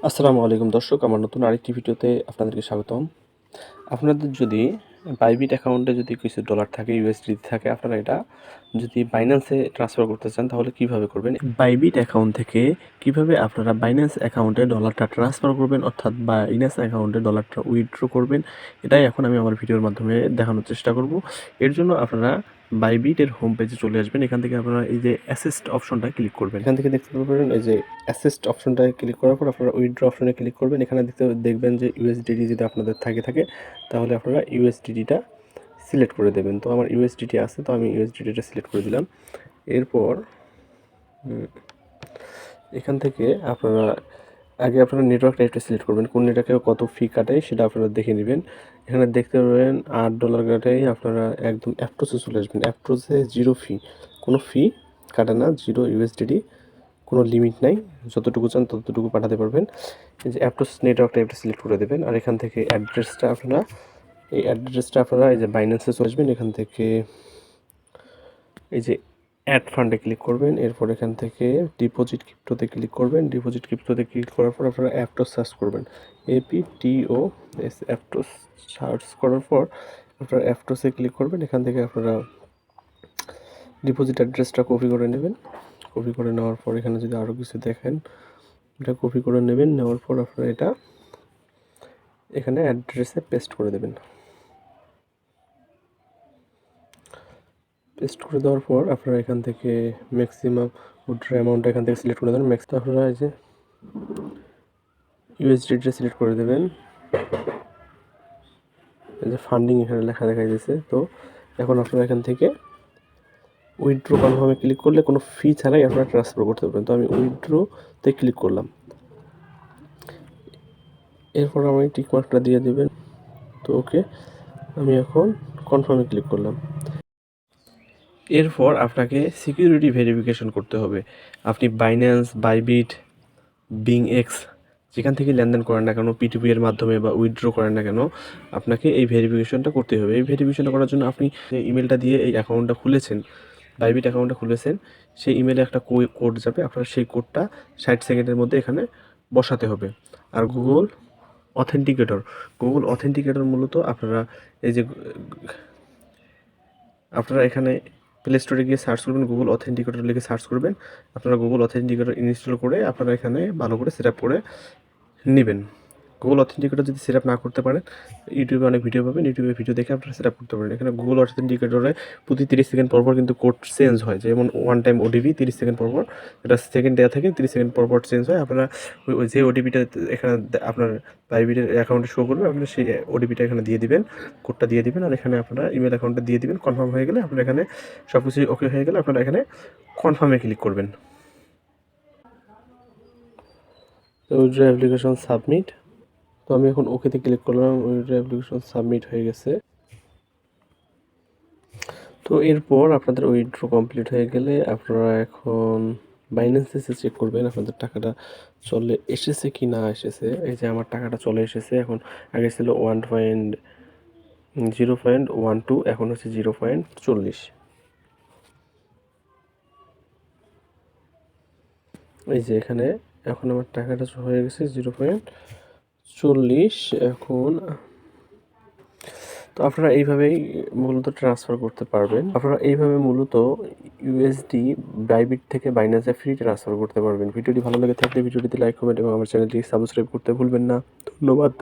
আসসালামু আলাইকুম দর্শক, আমার নতুন আরেকটি ভিডিওতে আপনাদেরকে স্বাগতম। আপনাদের যদি বাইবিট অ্যাকাউন্টে যদি কিছু ডলার থাকে, ইউএসডি থাকে, আপনারা এটা যদি বাইন্যান্সে ট্রান্সফার করতে চান তাহলে কিভাবে করবেন? বাইবিট অ্যাকাউন্ট থেকে কিভাবে আপনারা বাইন্যান্স অ্যাকাউন্টে ডলারটা ট্রান্সফার করবেন, অর্থাৎ বাইন্যান্স অ্যাকাউন্টে ডলারটা উইথড্র করবেন, এটাই এখন আমি আমার ভিডিওর মাধ্যমে দেখানোর চেষ্টা করব। এর জন্য আপনারা বাইবিটের হোম পেজে চলে আসবেন। এখান থেকে আপনারা এই যে অ্যাসিস্ট অপশনটা ক্লিক করবেন। এখান থেকে দেখতে পাবেন এই যে অ্যাসিস্ট অপশনটা ক্লিক করার পর আপনারা উইথড্র অপশনে ক্লিক করবেন। এখানে দেখবেন যে ইউএসডিটি যদি আপনাদের থাকে তাহলে আপনারা ইউএসডিটিটা সিলেক্ট করে দেবেন। তো আমার ইউএসডিটি আছে, তো আমি ইউএসডিটিটা সিলেক্ট করে দিলাম। এরপর এখান থেকে আপনারা নেটওয়ার্কটা একটু সিলেক্ট করবেন, কোন নেটওয়ার্কে কত ফি কাটে সেটা আপনারা দেখে নেবেন। এখানে দেখতে পাবেন $8 কাটাই আপনারা একদম অ্যাপটোসে চলে আসবেন। অ্যাপটোসে জিরো ফি, কোনো ফি কাটে না, জিরো ইউএসডিটি, কোনো লিমিট নাই, যতটুকু চান ততটুকু পাঠাতে পারবেন। এই যে অ্যাপটোস নেটওয়ার্কটা একটা সিলেক্ট করে দেবেন। আর এখান থেকে অ্যাড্রেসটা আপনারা এই যে বাইন্যান্সে চলে আসবেন। এখান থেকে এই যে অ্যাড ফান্ডে ক্লিক করবেন। এরপর এখান থেকে ডিপোজিট ক্রিপ্টোতে ক্লিক করবেন। ডিপোজিট ক্রিপ্টোতে ক্লিক করার পর আপনারা অ্যাপটোস সার্চ করবেন, APTOS অ্যাপটোস সার্চ করার পর আপনারা অ্যাপটোসে ক্লিক করবেন। এখান থেকে আপনারা ডিপোজিট অ্যাড্রেসটা কপি করে নেবেন। কপি করে নেওয়ার পর এখানে যদি আরও কিছু দেখেন, এটা কপি করে নেবেন। নেওয়ার পর আপনারা এটা এখানে অ্যাড্রেসে পেস্ট করে দেবেন। পেস্ট করে দেওয়ার পর আপনারা এখান থেকে ম্যাক্সিমাম উইথড্র অ্যামাউন্টটা এখান থেকে সিলেক্ট করে দেবেন। আপনারা এই যে ইউএসডিটা সিলেক্ট করে দেবেন। এই যে ফান্ডিং এখানে লেখা দেখা যাচ্ছে। তো এখন আপনারা এখান থেকে উইথড্র কনফার্মে ক্লিক করলে কোনো ফি ছাড়াই আপনারা ট্রান্সফার করতে পারবেন। তো আমি উইথড্রতে ক্লিক করলাম। এরপর আমি টিকমার্কটা দিয়ে দেবেন। তো ওকে, আমি এখন কনফার্মে ক্লিক করলাম। এরপর আপনাকে সিকিউরিটি ভেরিফিকেশন করতে হবে। আপনি বাইন্যান্স, বাইবিট, বিংএক্স যেখান থেকে লেনদেন করেন না কেন, P2P এর মাধ্যমে বা উইথড্র করেন না কেন, আপনাকে এই ভেরিফিকেশনটা করতে হবে। এই ভেরিফিকেশনটা করার জন্য আপনি যে ইমেলটা দিয়ে এই অ্যাকাউন্টটা খুলেছেন, বাইবিট অ্যাকাউন্টটা খুলেছেন, সেই ইমেলে একটা কোড যাবে। আপনার সেই কোডটা 60 সেকেন্ডের মধ্যে এখানে বসাতে হবে। আর গুগল অথেন্টিকেটর মূলত আপনারা এখানে প্লে স্টোরে গিয়ে সার্চ করবেন, গুগল অথেন্টিকেটর লিখে সার্চ করবেন। আপনারা গুগল অথেন্টিকেটর ইনস্টল করে আপনারা এখানে ভালো করে সেট আপ করে নেবেন। গুগল অথেন্টিকেটর যদি সেট আপ না করতে পারেন, ইউটিউবে অনেক ভিডিও পাবেন, ইউটিউবে ভিডিও দেখে আপনারা সেট আপ করতে পারেন। এখানে গুগল অথেন্টিকেটরে প্রতি 30 সেকেন্ড পরপর কিন্তু কোড চেঞ্জ হয়, যেমন ওয়ান টাইম ওটিপি 30 সেকেন্ড পরপর, এটা সেকেন্ড দেওয়া থাকে, 30 সেকেন্ড পরপর চেঞ্জ হয়। আপনারা ওই যে ওটিপিটা এখানে আপনার প্রাইভেটের অ্যাকাউন্টে শো করবে, আপনারা সেই ওটিপিটা এখানে দিয়ে দিবেন, কোডটা দিয়ে দিবেন। আর এখানে আপনারা ইমেল অ্যাকাউন্টটা দিয়ে দিবেন। কনফার্ম হয়ে গেলে আপনারা এখানে সব কিছু ওকে হয়ে গেলে আপনারা এখানে কনফার্মে ক্লিক করবেন। তো উইথড্র অ্যাপ্লিকেশন সাবমিট। তো আমি এখন ওকেতে ক্লিক করলাম, উইথড্র অ্যাপ্লিকেশন সাবমিট হয়ে গেছে। তো এরপর আপনাদের উইথড্র কমপ্লিট হয়ে গেলে আপনারা এখন বাইন্যান্সে চেক করবেন আপনাদের টাকাটা চলে এসেছে কি না এসেছে। এই যে আমার টাকাটা চলে এসেছে। এখন আগে ছিল 0.12, এখন হচ্ছে 0.40। এই যে এখানে এখন আমার টাকাটা হয়ে গেছে 0.40। এখন তো আপনারা এইভাবেই মূলত ট্রান্সফার করতে পারবেন। আপনারা এইভাবে মূলত ইউএসডি বাইবিট থেকে বাইন্যান্সে ফ্রি ট্রান্সফার করতে পারবেন। ভিডিওটি ভালো লেগে থাকলে ভিডিওটিতে লাইক, কমেন্ট এবং আমার চ্যানেলটি সাবস্ক্রাইব করতে ভুলবেন না। ধন্যবাদ।